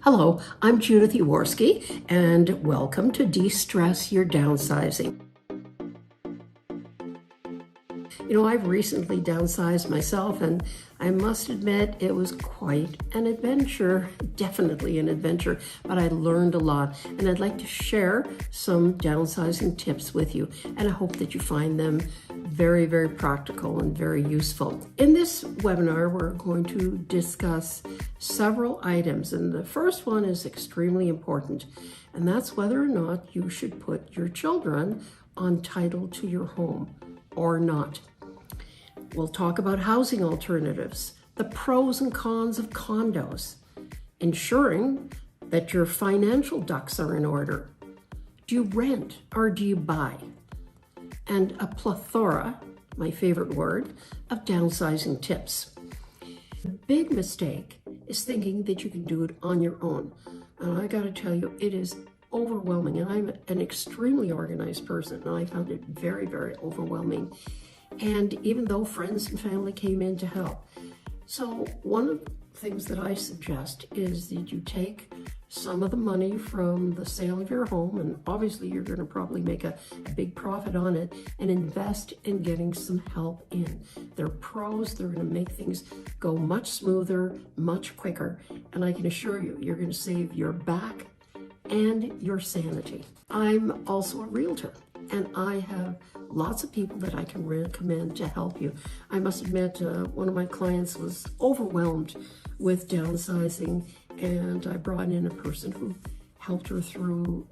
Hello, I'm Judith Jaworski, and welcome to De-Stress Your Downsizing. You know, I've recently downsized myself, and I must admit it was quite an adventure, definitely an adventure, but I learned a lot, and I'd like to share some downsizing tips with you, and I hope that you find them very, very practical and very useful. In this webinar, we're going to discuss several items, and the first one is extremely important, and that's whether or not you should put your children on title to your home or not. We'll talk about housing alternatives, the pros and cons of condos, ensuring that your financial ducks are in order. Do you rent or do you buy? And a plethora, my favorite word, of downsizing tips. The big mistake is thinking that you can do it on your own. And I gotta tell you, it is overwhelming. And I'm an extremely organized person, and I found it very, very overwhelming. And even though friends and family came in to help. So one of the things that I suggest is that you take some of the money from the sale of your home, and obviously you're going to probably make a big profit on it, and invest in getting some help in. They're pros, they're going to make things go much smoother, much quicker, and I can assure you, you're going to save your back and your sanity. I'm also a realtor, and I have lots of people that I can recommend to help you. I must admit, one of my clients was overwhelmed with downsizing, and I brought in a person who helped her through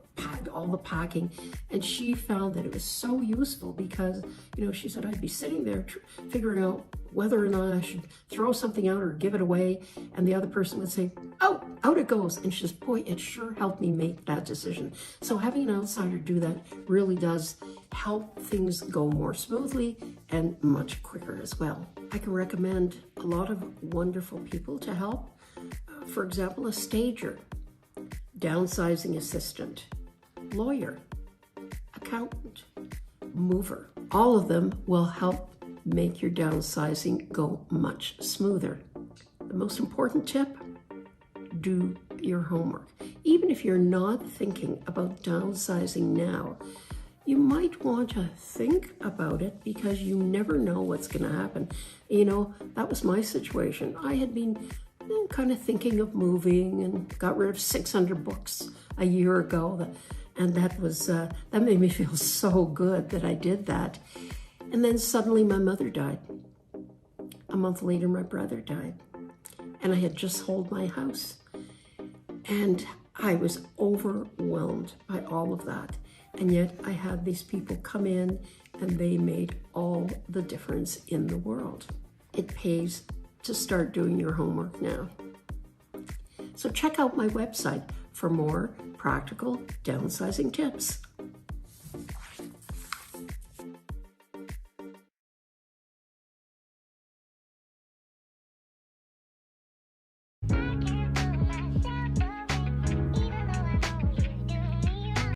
all the packing, and she found that it was so useful because, you know, she said, I'd be sitting there figuring out whether or not I should throw something out or give it away, and the other person would say, oh, out it goes. And she says, boy, it sure helped me make that decision. So having an outsider do that really does help things go more smoothly and much quicker as well. I can recommend a lot of wonderful people to help. For example, a stager, downsizing assistant, lawyer, accountant, mover. All of them will help make your downsizing go much smoother. The most important tip, do your homework. Even if you're not thinking about downsizing now, you might want to think about it because you never know what's going to happen. You know, that was my situation. I had been kind of thinking of moving and got rid of 600 books a year ago. And that made me feel so good that I did that. And then suddenly my mother died. A month later, my brother died. And I had just sold my house. And I was overwhelmed by all of that. And yet I had these people come in, and they made all the difference in the world. It pays to start doing your homework now. So check out my website for more practical downsizing tips.